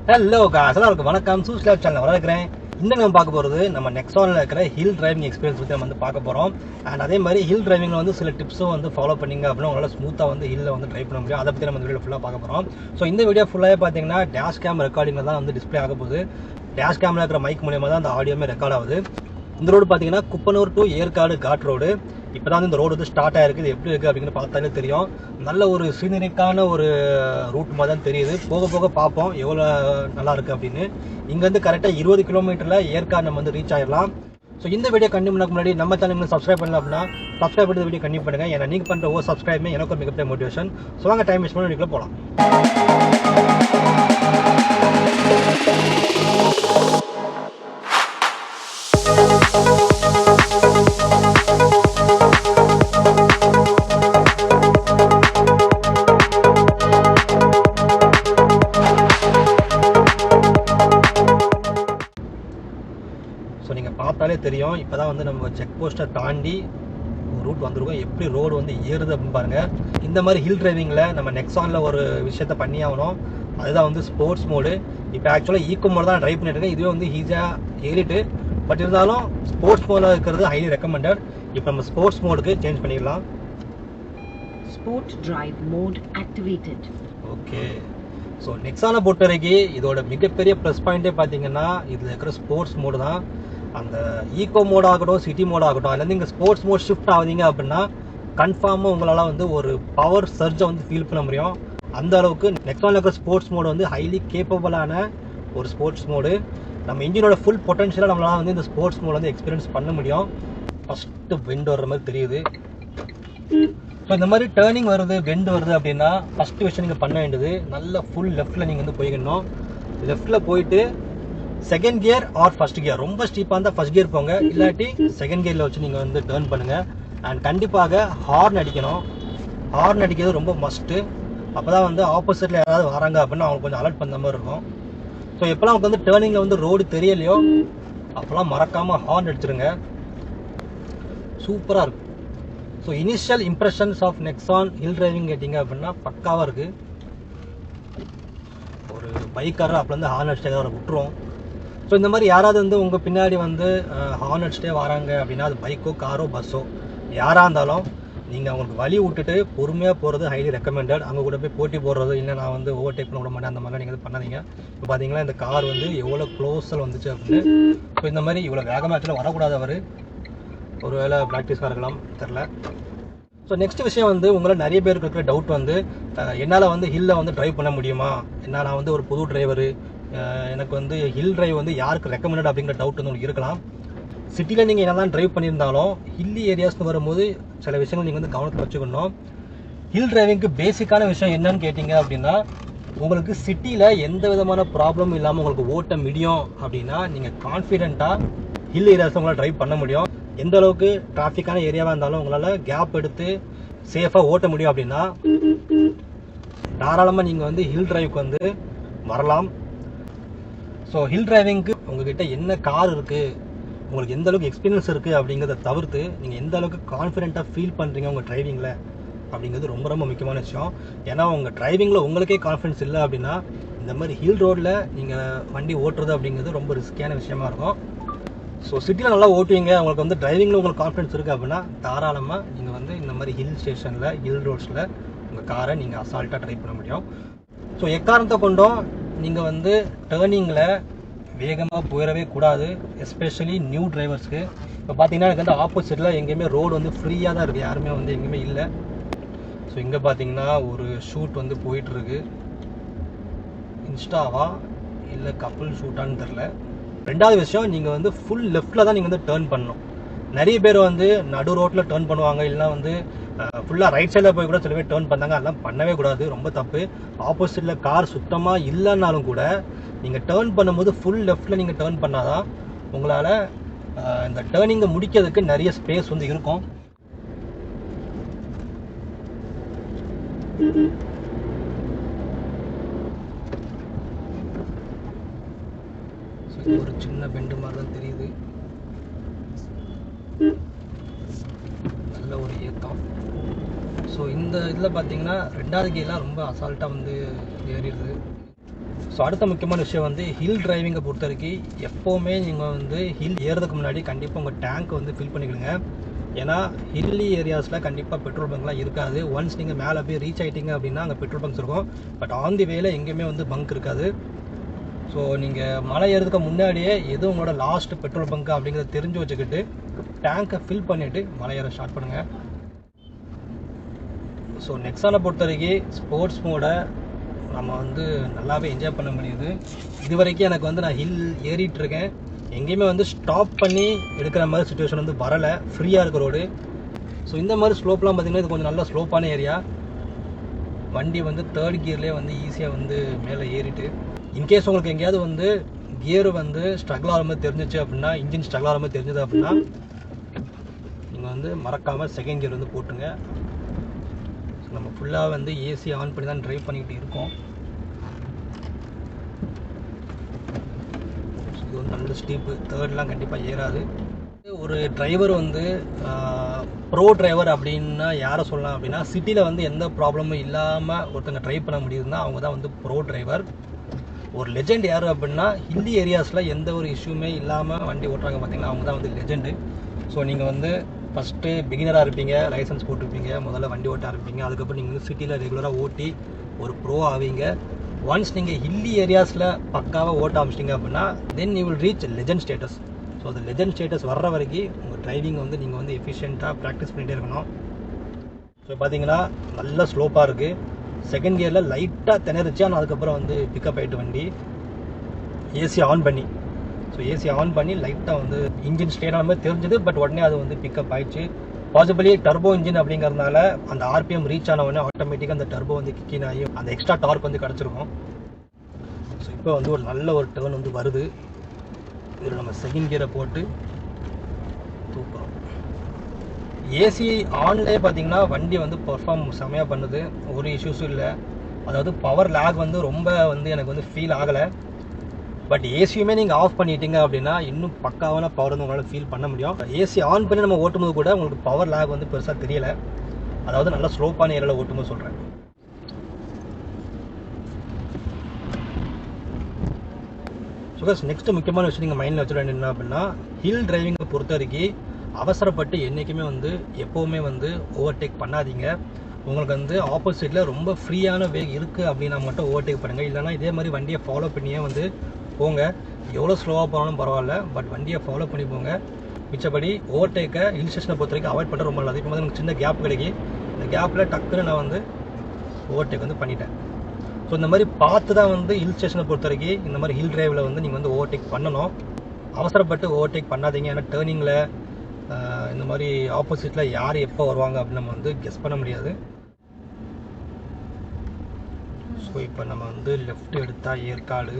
Hello guys, எல்லாருக்கும் வணக்கம். சூஸ்லாப் channel வளர்க்குறேன். இன்னும் நம்ம பார்க்க போகிறது நம்ம நெக்ஸானில் இருக்கிற ஹில் டிரைவிங் எக்ஸ்பீரியன்ஸ் பற்றி நம்ம வந்து பார்க்க போகிறோம். அண்ட் அதே மாதிரி ஹில் டிரைவிங்கில் வந்து சில டிப்ஸும் வந்து ஃபாலோ பண்ணிங்க அப்படின்னா உங்களால் ஸ்மூத்தாக வந்து ஹில்லில் வந்து ட்ரைவ் பண்ண முடியும். அதை பற்றி நம்ம இந்த வீடியோ ஃபுல்லாக பார்க்க போகிறோம். ஸோ இந்த வீடியோ ஃபுல்லாக பார்த்தீங்கன்னா டேஷ் கேம் ரெக்கார்டிங்கில் தான் வந்து டிஸ்பிளே ஆக போகுது. டேஷ் கேமில் இருக்கிற மைக் மூலியமாக தான் அந்த ஆடியோமே ரெக்கார்ட் ஆகுது. இந்த ரோடு பார்த்தீங்கன்னா Kuppanur to Yercaud ghat road. இப்போ தான் இந்த ரோடு வந்து ஸ்டார்ட் ஆகிருக்கு. இது எப்படி இருக்குது அப்படிங்கிற பார்த்தாலே தெரியும். நல்ல ஒரு சீனரிக்கான ஒரு ரூட் மாதிரி தான் தெரியுது. போக போக பார்ப்போம் எவ்வளோ நல்லா இருக்குது அப்படின்னு. இங்கேருந்து கரெக்டாக 20 கிலோமீட்டரில் ஏற்காடு நம்ம வந்து ரீச் ஆகிடலாம். ஸோ இந்த வீடியோ கண்டிப்பாக பண்ணக்கு முன்னாடி நம்ம சேனல் சப்ஸ்கிரைப் பண்ணலாம் அப்படின்னா சப்ஸ்கிரைப் பண்ணி வீடியோ கண்டிப்பாக பண்ணுங்கள். ஏன்னா நீங்கள் பண்ணுற ஒவ்வொரு சப்ஸ்கிரைபுமே எனக்கு ஒரு மிகப்பெரிய மோட்டிவேஷன். ஸோ வாங்க டைம் வேஸ்ட் பண்ணி வீடியோக்குள்ள போகலாம். ஸோ நீங்கள் பார்த்தாலே தெரியும், இப்போ தான் வந்து நம்ம செக் போஸ்ட்டை தாண்டி ரூட் வந்துருக்கோம். எப்படி ரோடு வந்து ஏறுது அப்படின்னு பாருங்கள். இந்த மாதிரி ஹில் டிரைவிங்கில் நம்ம நெக்ஸானில் ஒரு விஷயத்த பண்ணி ஆகணும். அதுதான் வந்து ஸ்போர்ட்ஸ் மோடு. இப்போ ஆக்சுவலாக ஈக்கோ மோடு தான் ட்ரைவ் பண்ணிட்டு இருக்கேன். இதுவே வந்து ஈஸியாக ஏறிட்டு, பட் இருந்தாலும் ஸ்போர்ட்ஸ் மோடில் இருக்கிறது ஹைலி ரெக்கமெண்டட். இப்போ நம்ம ஸ்போர்ட்ஸ் மோடுக்கு சேஞ்ச் பண்ணிடலாம். Sport drive mode activated. Okay. So நெக்ஸானை பொறுத்த வரைக்கும் இதோட மிகப்பெரிய ப்ளஸ் பாயிண்ட்டே பார்த்தீங்கன்னா இதில் இருக்கிற ஸ்போர்ட்ஸ் மோடு தான். அந்த ஈகோ மோட் ஆகட்டும், சிட்டி மோட் ஆகட்டும், அதுலேருந்து இங்கே ஸ்போர்ட்ஸ் மோட் ஷிஃப்ட் ஆகுதுங்க அப்படின்னா கன்ஃபார்மாக உங்களால் வந்து ஒரு பவர் சர்ஜை வந்து ஃபீல் பண்ண முடியும். அந்த அளவுக்கு நெக்ஸானில் இருக்கிற ஸ்போர்ட்ஸ் மோடு வந்து ஹைலி கேப்பபிளான ஒரு ஸ்போர்ட்ஸ் மோடு. நம்ம இன்ஜினோட ஃபுல் பொட்டன்ஷியலாக நம்மளால் வந்து இந்த ஸ்போர்ட்ஸ் மோட் வந்து எக்ஸ்பீரியன்ஸ் பண்ண முடியும். ஃபஸ்ட்டு பெண்ட் வர்ற மாதிரி தெரியுது. ஸோ இந்த மாதிரி டேர்னிங் வருது, பெண்ட் வருது அப்படின்னா ஃபஸ்ட்டு விஷயம் நீங்கள் பண்ண வேண்டியது நல்ல ஃபுல் லெஃப்ட்டில் நீங்கள் வந்து போய்க்கணும். லெஃப்ட்டில் போயிட்டு second gear or first gear, ரொம்ப ஸ்டீப்பாக இருந்தால் ஃபர்ஸ்ட் கியர் போங்க, இல்லாட்டி செகண்ட் கியரில் வச்சு நீங்கள் வந்து டேர்ன் பண்ணுங்கள். அண்ட் கண்டிப்பாக ஹார்ன் அடிக்கணும். ஹார்ன் அடிக்கிறது ரொம்ப மஸ்ட்டு. அப்போ தான் வந்து ஆப்போசிட்டில் யாராவது வராங்க அப்படின்னா அவங்க கொஞ்சம் அலர்ட் பண்ண மாதிரி இருக்கும். ஸோ எப்போல்லாம் அவங்க வந்து டேர்னிங்கில் வந்து ரோடு தெரியலையோ அப்போல்லாம் மறக்காமல் ஹார்ன் அடிச்சிருங்க. சூப்பராக இருக்கும். So initial impressions of Nexon hill driving கேட்டிங்க அப்படின்னா பக்காவாக இருக்குது. ஒரு பைக்காரர் அப்போ வந்து ஹார்ன் அடிச்சிட்டே அவரை விட்டுரும். ஸோ இந்த மாதிரி யாராவது வந்து உங்கள் பின்னாடி வந்து ஹார்ன் அடிச்சிட்டே வராங்க அப்படின்னா அது பைக்கோ காரோ பஸ்ஸோ யாராக இருந்தாலும் நீங்கள் அவங்களுக்கு வழி விட்டுட்டு பொறுமையாக போகிறது ஹைலி ரெக்கமெண்டட். அங்கே கூட போய் போட்டி போடுறது, இல்லை நான் வந்து ஓவர்டேக் பண்ண விட மாட்டேன், அந்த மாதிரிலாம் நீங்கள் பண்ணாதீங்க. இப்போ பார்த்தீங்கன்னா இந்த கார் வந்து எவ்வளோ க்ளோஸில் வந்துச்சு அப்படின்னு. ஸோ இந்த மாதிரி இவ்வளோ வேகமாக ஆக்சுவலாக வரக்கூடாது. அவர் ஒரு வேளை ப்ராக்டிஸாக இருக்கலாம், தெரில. ஸோ நெக்ஸ்ட் விஷயம் வந்து உங்களை நிறைய பேருக்கு இருக்கிற டவுட் வந்து என்னால் வந்து ஹில்லை வந்து ட்ரைவ் பண்ண முடியுமா, என்ன நான் வந்து ஒரு புது டிரைவரு, எனக்கு வந்து ஹில் டிரைவ் வந்து யாருக்கு ரெக்கமெண்டட் அப்படிங்கிற டவுட் வந்து உங்களுக்கு இருக்கலாம். சிட்டியில் நீங்கள் என்ன தான் ட்ரைவ் பண்ணியிருந்தாலும் ஹில்லி ஏரியாஸ்னு வரும்போது சில விஷயங்கள் நீங்கள் வந்து கவனத்தில் வச்சுக்கணும். ஹில் டிரைவிங்க்கு பேசிக்கான விஷயம் என்னன்னு கேட்டிங்க அப்படின்னா, உங்களுக்கு சிட்டியில் எந்த விதமான ப்ராப்ளமும் இல்லாமல் உங்களுக்கு ஓட்ட முடியும் அப்படின்னா நீங்கள் கான்ஃபிடென்ட்டாக ஹில் ஏரியாஸில் உங்களால் ட்ரைவ் பண்ண முடியும். எந்த அளவுக்கு டிராஃபிக்கான ஏரியாவாக இருந்தாலும் உங்களால் கேப் எடுத்து சேஃபாக ஓட்ட முடியும் அப்படின்னா தாராளமாக நீங்கள் வந்து ஹில் டிரைவுக்கு வந்து வரலாம். ஸோ ஹில் டிரைவிங்க்கு உங்ககிட்ட என்ன கார் இருக்குது, உங்களுக்கு எந்த அளவுக்கு எக்ஸ்பீரியன்ஸ் இருக்குது அப்படிங்கிறத தவிர்த்து நீங்கள் எந்த அளவுக்கு கான்ஃபிடென்ட்டாக ஃபீல் பண்ணுறீங்க உங்கள் டிரைவிங்கில் அப்படிங்கிறது ரொம்ப ரொம்ப முக்கியமான விஷயம். ஏன்னா உங்கள் டிரைவிங்கில் உங்களுக்கே கான்ஃபிடன்ஸ் இல்லை அப்படின்னா இந்த மாதிரி ஹில் ரோடில் நீங்கள் வண்டி ஓட்டுறது அப்படிங்கிறது ரொம்ப ரிஸ்கியான விஷயமா இருக்கும். ஸோ சிட்டியில் நல்லா ஓட்டுவீங்க, உங்களுக்கு வந்து டிரைவிங்கில் உங்களுக்கு கான்ஃபிடன்ஸ் இருக்குது அப்படின்னா தாராளமாக நீங்கள் வந்து இந்த மாதிரி ஹில் ஸ்டேஷனில் ஹில் ரோட்ஸில் உங்கள் காரை நீங்கள் அசால்ட்டாக ட்ரைவ் பண்ண முடியும். ஸோ எக்காரணத்தை கொண்டும் நீங்கள் வந்து டேர்னிங்கில் வேகமாக போயிடவே கூடாது, எஸ்பெஷலி நியூ டிரைவர்ஸ்க்கு. இப்போ பார்த்தீங்கன்னா எனக்கு வந்து ஆப்போசிட்டில் எங்கேயுமே ரோடு வந்து ஃப்ரீயாக தான் இருக்குது, யாருமே வந்து எங்கேயுமே இல்லை. ஸோ இங்கே பார்த்தீங்கன்னா ஒரு ஷூட் வந்து போயிட்டுருக்கு. இன்ஸ்டாவா இல்லை கப்புள் ஷூட்டான்னு தெரில. ரெண்டாவது விஷயம், நீங்கள் வந்து ஃபுல் லெஃப்ட்டில் தான் நீங்கள் வந்து டேர்ன் பண்ணணும். நிறைய பேர் வந்து நடு ரோட்டில் டேர்ன் பண்ணுவாங்க, இல்லைனா வந்து ஃபுல்லாக ரைட் சைடில் போய் கூட சில பேர் டேர்ன் பண்ணாங்க. அதெல்லாம் பண்ணவே கூடாது, ரொம்ப தப்பு. ஆப்போசிட்டில் கார் சுத்தமாக இல்லைன்னாலும் கூட நீங்கள் டேர்ன் பண்ணும்போது ஃபுல் லெஃப்ட்டில் நீங்கள் டேர்ன் பண்ணாதான் உங்களால் இந்த டேர்னிங்கை முடிக்கிறதுக்கு நிறைய ஸ்பேஸ் வந்து இருக்கும். இது ஒரு சின்ன பெண்டு மாதிரி தான் தெரியுது. நல்ல ஒரு ஏற்றம். ஸோ இந்த இதில் பார்த்தீங்கன்னா ரெண்டாவது கியர்லாம் ரொம்ப அசால்ட்டாக வந்து ஏறிடுது. ஸோ அடுத்த முக்கியமான விஷயம் வந்து ஹில் டிரைவிங்கை பொறுத்த வரைக்கும் எப்போவுமே நீங்கள் வந்து ஹில் ஏறதுக்கு முன்னாடி கண்டிப்பாக உங்கள் டேங்க்கை வந்து ஃபில் பண்ணிக்கிடுங்க. ஏன்னா ஹில்லி ஏரியாஸில் கண்டிப்பாக பெட்ரோல் பங்க்லாம் இருக்காது. ஒன்ஸ் நீங்கள் மேலே போய் ரீச் ஆகிட்டீங்க அப்படின்னா அங்கே பெட்ரோல் பங்க்ஸ் இருக்கும். பட் ஆன் தி வேல எங்கேயுமே வந்து பங்க் இருக்காது. ஸோ நீங்கள் மலை ஏறதுக்கு முன்னாடியே எது உங்களோட லாஸ்ட் பெட்ரோல் பங்க் அப்படிங்கிறத தெரிஞ்சு வச்சுக்கிட்டு டேங்கை ஃபில் பண்ணிவிட்டு மலை ஏற ஸ்டார்ட் பண்ணுங்கள். ஸோ நெக்ஸானை பொறுத்த வரைக்கும் ஸ்போர்ட்ஸ் மோடை நம்ம வந்து நல்லாவே என்ஜாய் பண்ண முடியுது. இது வரைக்கும் எனக்கு வந்து நான் ஹில் ஏறிட்டுருக்கேன், எங்கேயுமே வந்து ஸ்டாப் பண்ணி எடுக்கிற மாதிரி சுச்சுவேஷன் வந்து வரலை. ஃப்ரீயாக இருக்க ரோடு. ஸோ இந்த மாதிரி ஸ்லோப்லாம் பார்த்திங்கன்னா இது கொஞ்சம் நல்ல ஸ்லோப்பான ஏரியா. வண்டி வந்து 3rd கியர்லேயே வந்து ஈஸியாக வந்து மேலே ஏறிட்டு, இன்கேஸ் உங்களுக்கு எங்கேயாவது வந்து கியர் வந்து ஸ்ட்ரகிள் ஆகிற மாதிரி தெரிஞ்சிச்சு அப்படின்னா, இன்ஜின் ஸ்ட்ரகிள் ஆகிற மாதிரி தெரிஞ்சது அப்படின்னா நீங்கள் வந்து மறக்காமல் 2nd கியர் வந்து போட்டுங்க. நம்ம ஃபுல்லாக வந்து ஏசி ஆன் பண்ணி தான் ட்ரைவ் பண்ணிக்கிட்டு இருக்கோம். இது வந்து நல்ல ஸ்டீப்பு, 3ர்ட்லாம் கண்டிப்பாக ஏறாது. ஒரு டிரைவர் வந்து ப்ரோ டிரைவர் அப்படின்னா யாரை சொல்லலாம் அப்படின்னா, சிட்டியில் வந்து எந்த ப்ராப்ளமும் இல்லாமல் ஒருத்தங்க ட்ரைவ் பண்ண முடியுதுன்னா அவங்க தான் வந்து ப்ரோ டிரைவர். ஒரு லெஜெண்ட் யார் அப்படின்னா, ஹில்லி ஏரியாஸில் எந்த ஒரு இஷ்யூமே இல்லாமல் வண்டி ஓட்டுறாங்க பார்த்தீங்கன்னா அவங்க தான் வந்து லெஜெண்டு. ஸோ நீங்கள் வந்து ஃபஸ்ட்டு பிகினராக இருப்பீங்க, லைசன்ஸ் போட்டிருப்பீங்க, முதல்ல வண்டி ஓட்ட ஆரம்பிப்பீங்க. அதுக்கப்புறம் நீங்கள் வந்து சிட்டியில் ரெகுலராக ஓட்டி ஒரு ப்ரோ ஆவீங்க. ஒன்ஸ் நீங்கள் ஹில்லி ஏரியாஸில் பக்காவாக ஓட்ட ஆரம்பிச்சிட்டிங்க அப்படின்னா then you will reach legend status. So அந்த லெஜெண்ட் ஸ்டேட்டஸ் வர்ற வரைக்கும் உங்கள் டிரைவிங் வந்து நீங்கள் வந்து எஃபிஷியண்ட்டாக ப்ராக்டிஸ் பண்ணிகிட்டே இருக்கணும். ஸோ பார்த்தீங்கன்னா நல்ல ஸ்லோப்பாக இருக்குது. 2nd கியரில் லைட்டாக திணறிச்சு, ஆனால் அதுக்கப்புறம் வந்து பிக்கப் ஆகிட்டு வண்டி ஏசி ஆன் பண்ணி. ஸோ ஏசி ஆன் பண்ணி லைட்டாக வந்து இன்ஜின் ஸ்டேட் ஆன மாதிரி தெரிஞ்சுது. பட் உடனே அது வந்து பிக்கப் ஆகிடுச்சு. பாசிபிளி டர்போ இன்ஜின் அப்படிங்கிறதுனால அந்த ஆர்பிஎம் ரீச் ஆன உடனே ஆட்டோமேட்டிக்காக அந்த டர்போ வந்து கிக்கின் ஆகி அந்த எக்ஸ்ட்ரா டார்க் வந்து கிடச்சிருக்கும். ஸோ இப்போ வந்து ஒரு நல்ல ஒரு டர்ன் வந்து வருது. இதில் நம்ம 2nd கியரை போட்டு தூக்குறோம். ஏசி ஆன்லேயே பார்த்தீங்கன்னா வண்டி வந்து பெர்ஃபார்ம் செமையாக பண்ணுது, ஒரு இஷ்யூஸும் இல்லை. அதாவது பவர் லேக் வந்து ரொம்ப வந்து எனக்கு வந்து ஃபீல் ஆகலை. பட் ஏசியுமே நீங்கள் ஆஃப் பண்ணிட்டீங்க அப்படின்னா இன்னும் பக்காவான பவர் வந்து உங்களால் ஃபீல் பண்ண முடியும். ஏசி ஆன் பண்ணி நம்ம ஓட்டும்போது கூட உங்களுக்கு பவர் லேக் வந்து பெருசாக தெரியலை. அதாவது நல்லா ஸ்லோப்பான ஏரியாவில் ஓட்டும்போது சொல்கிறேன். ஸோ நெக்ஸ்ட்டு முக்கியமான விஷயம் நீங்கள் மைண்டில் வச்சுட என்ன அப்படின்னா, ஹில் டிரைவிங்கை பொறுத்த வரைக்கும் அவசரப்பட்டு என்றைக்குமே வந்து எப்போவுமே வந்து ஓவர்டேக் பண்ணாதீங்க. உங்களுக்கு வந்து ஆப்போசிட்டில் ரொம்ப ஃப்ரீயான வே இருக்குது அப்படின்னா மட்டும் ஓவர்டேக் பண்ணுங்கள். இல்லைனா இதே மாதிரி வண்டியை ஃபாலோ பண்ணியே வந்து போங்க. எவ்வளோ ஸ்லோவாக போனாலும் பரவாயில்ல, பட் வண்டியை ஃபாலோ பண்ணி போங்க. மிச்சப்படி ஓவர்டேக்கை ஹில் ஸ்டேஷனை பொறுத்த வரைக்கும் அவாய்ட் பண்ணுறது ரொம்ப நல்லது. இப்போ வந்து எனக்கு சின்ன கேப் கிடைக்கி, இந்த கேப்பில் டக்குன்னு நான் வந்து ஓவர்டேக் வந்து பண்ணிட்டேன். ஸோ இந்த மாதிரி பார்த்து தான் வந்து ஹில் ஸ்டேஷனை பொறுத்த வரைக்கும் இந்த மாதிரி ஹில் டிரைவில் வந்து நீங்கள் வந்து ஓவர்டேக் பண்ணணும். அவசரப்பட்டு ஓவர்டேக் பண்ணாதீங்க. ஏன்னா டேர்னிங்கில் இந்த மாதிரி ஆப்போசிட்டில் யார் எப்போ வருவாங்க அப்படின்னு நம்ம வந்து கெஸ் பண்ண முடியாது. ஸோ இப்போ நம்ம வந்து லெஃப்ட் எடுத்தால் ஏற்காடு.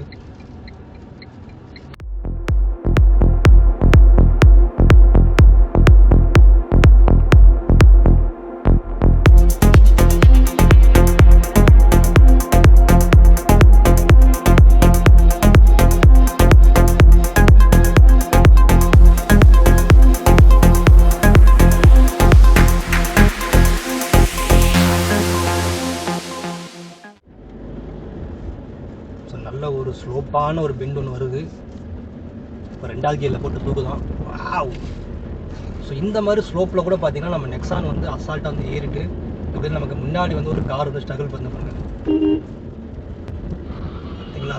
நல்ல ஒரு ஸ்லோப்பான ஒரு பெண்ட் ஒன்று வருது. இப்போ 2வது கியரில் போட்டு தூக்குதான். ஸோ இந்த மாதிரி ஸ்லோப்பில் கூட பார்த்தீங்கன்னா நம்ம நெக்ஸான் வந்து அசால்ட்டாக வந்து ஏறிட்டு இப்படி நமக்கு முன்னாடி வந்து ஒரு கார் வந்து ஸ்ட்ரகிள் பண்ண பாருங்க பார்த்தீங்களா,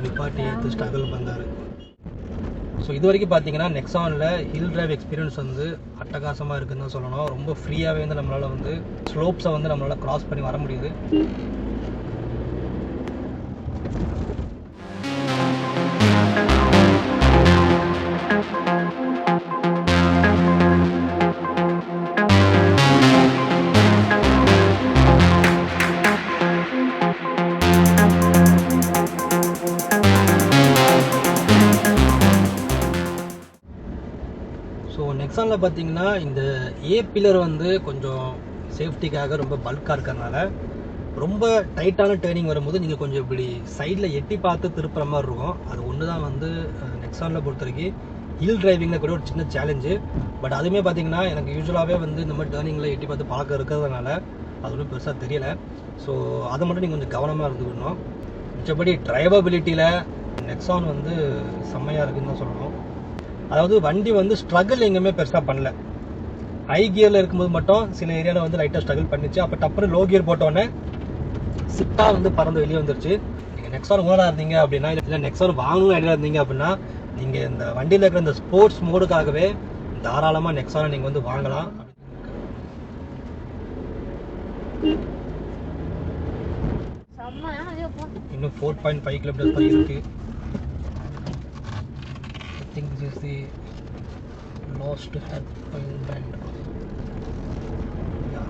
நிப்பாட்டி எடுத்து ஸ்ட்ரகிள் பண்ணார். ஸோ இது வரைக்கும் பார்த்தீங்கன்னா நெக்ஸானில் ஹில் டிரைவ் எக்ஸ்பீரியன்ஸ் வந்து அட்டகாசமாக இருக்குதுன்னு தான் சொல்லணும். ரொம்ப ஃப்ரீயாகவே வந்து நம்மளால் வந்து ஸ்லோப்ஸை வந்து நம்மளால் க்ராஸ் பண்ணி வர முடியுது. ஸோ நெக்ஸானில் பார்த்தீங்கன்னா இந்த ஏ பில்லர் வந்து கொஞ்சம் சேஃப்டிக்காக ரொம்ப பல்காக இருக்கிறதுனால ரொம்ப டைட்டான டேர்னிங் வரும்போது நீங்கள் கொஞ்சம் இப்படி சைடில் எட்டி பார்த்து திருப்புற மாதிரி இருக்கும். அது ஒன்று தான் வந்து நெக்ஸானில் பொறுத்த வரைக்கும் ஹில் டிரைவிங்கில் கூட ஒரு சின்ன சேலஞ்சு. பட் அதுவுமே பார்த்தீங்கன்னா எனக்கு யூஸ்வலாகவே வந்து இந்த மாதிரி டேர்னிங்கில் எட்டி பார்த்து பழக்கம் இருக்கிறதுனால அது ஒன்றும் பெருசாக தெரியலை. ஸோ அதை மட்டும் நீங்கள் கொஞ்சம் கவனமாக இருந்துக்கணும். மிச்சபடி டிரைவபிலிட்டியில் நெக்ஸான் வந்து செம்மையாக இருக்குன்னு தான் சொல்லணும். அதாவது வண்டி வந்து ஸ்ட்ரகிள் எங்கேயுமே பெருசாக பண்ணல. ஹை கியரில் இருக்கும்போது மட்டும் சில ஏரியாவில் வந்து லைட்டாக ஸ்ட்ரகிள் பண்ணிச்சு. அப்போ டப்புனு லோ கியர் போட்டோன்னே சிட்டாக வந்து பறந்து வெளியே வந்துருச்சு. நீங்கள் நெக்ஸான் ஓனராக இருந்தீங்க அப்படின்னா, இல்லை நெக்ஸான் வாங்கணும் ஐடியா இருந்தீங்க அப்படின்னா, நீங்கள் இந்த வண்டியில் இருக்கிற இந்த ஸ்போர்ட்ஸ் மோடுக்காகவே தாராளமாக நெக்ஸானை நீங்கள் வந்து வாங்கலாம். இன்னும் 4.5 கிலோமீட்டர்ஸ் தான் இருக்கு. I think this is the lost head point bend. Yeah.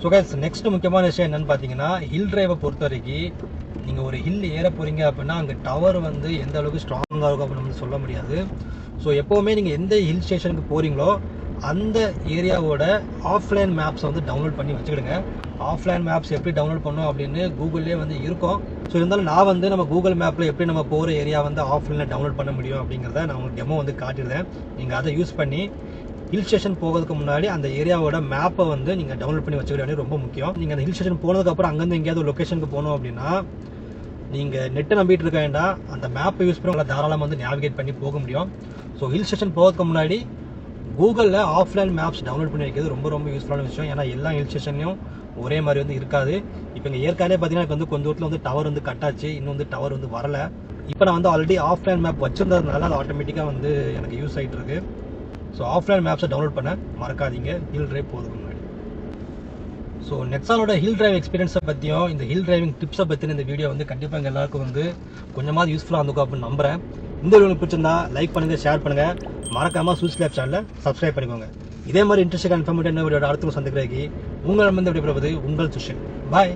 So guys, next முக்கியமான விஷயம் என்னன்னு பார்த்தீங்கன்னா, ஹில் டிரைவை பொறுத்த வரைக்கும் நீங்கள் ஒரு ஹில் ஏற போகிறீங்க அப்படின்னா அங்கே டவர் வந்து எந்த அளவுக்கு ஸ்ட்ராங்காக இருக்கும் அப்படின்னு நம்ம சொல்ல முடியாது. ஸோ எப்போவுமே நீங்கள் எந்த ஹில் ஸ்டேஷனுக்கு போகிறீங்களோ அந்த ஏரியாவோட ஆஃப்லைன் மேப்ஸை வந்து டவுன்லோட் பண்ணி வச்சுக்கிடுங்க. ஆஃப்லைன் மேப்ஸ் எப்படி டவுன்லோட் பண்ணோம் அப்படின்னு கூகுள்லேயே வந்து இருக்கும். ஸோ இருந்தாலும் நான் வந்து நம்ம கூகுள் மேப்பில் எப்படி நம்ம போகிற ஏரியா வந்து ஆஃப்லைனில் டவுன்லோட் பண்ண முடியும் அப்படிங்கிறத நான் உங்களுக்கு டெமோ வந்து காட்டிடுறேன். நீங்கள் அதை யூஸ் பண்ணி ஹில் ஸ்டேஷன் போகிறதுக்கு முன்னாடி அந்த ஏரியாவோட மேப்பை வந்து நீங்கள் டவுன்லோட் பண்ணி வச்சுக்க வேண்டியது ரொம்ப முக்கியம். நீங்கள் அந்த ஹில் ஸ்டேஷன் போனதுக்கப்புறம் அங்கேருந்து எங்கேயாவது லொக்கேஷனுக்கு போகணும் அப்படின்னா நீங்கள் நெட்டை நம்பிட்டு இருக்க வேண்டாம், அந்த மேப்பை யூஸ் பண்ணி உங்களை தாராளமாக வந்து நேவிகேட் பண்ணி போக முடியும். ஸோ ஹில் ஸ்டேஷன் போகிறதுக்கு முன்னாடி கூகுளில் ஆஃப்லைன் மேப்ஸ் டவுன்லோட் பண்ணி வைக்கிறது ரொம்ப ரொம்ப யூஸ்ஃபுல்லான விஷயம். ஏன்னா எல்லா ஹில் ஸ்டேஷன்லையும் ஒரே மாதிரி வந்து இருக்காது. இப்போ இங்கே ஏற்கனவே பார்த்தீங்கன்னா இப்போ வந்து கொஞ்சம் தூரத்தில் வந்து டவர் வந்து கட்டாச்சு, இன்னும் வந்து டவர் வந்து வரலை. இப்போ நான் வந்து ஆல்ரெடி ஆஃப்லைன் மேப் வச்சுருந்ததுனால அது ஆட்டோமேட்டிக்காக வந்து எனக்கு யூஸ் ஆகிட்டு இருக்கு. ஸோ ஆஃப்லைன் மேப்ஸை டவுன்லோட் பண்ண மறக்காதீங்க ஹில் டிரைவ் போகிறதுக்கு முன்னாடி. ஸோ நெக்ஸானோட ஹில் டிரைவ் எக்ஸ்பீரியன்ஸை பற்றியும் இந்த ஹில் டிரைவிங் டிப்ஸை பற்றின இந்த வீடியோ வந்து கண்டிப்பாக எங்கள் எல்லாருக்கும் வந்து கொஞ்சமாவது யூஸ்ஃபுல்லாக இருந்துக்கும் அப்படின்னு நம்புகிறேன். இந்த வீடியோ உங்களுக்கு பிடிச்சிருந்தா லைக் பண்ணுங்கள், ஷேர் பண்ணுங்கள், மறக்காமல் சூஸ் லேப் சேனலை சப்ஸ்கிரைப் பண்ணிக்கோங்க. இதே மாதிரி இன்ட்ரெஸ்டிங் இன்ஃபர்மேட்டிவ் வீடியோட அடுத்த சந்திக்கிறதுக்கு உங்களிடமிருந்து விடைபெறுவது உங்கள் சுஷன். பாய்.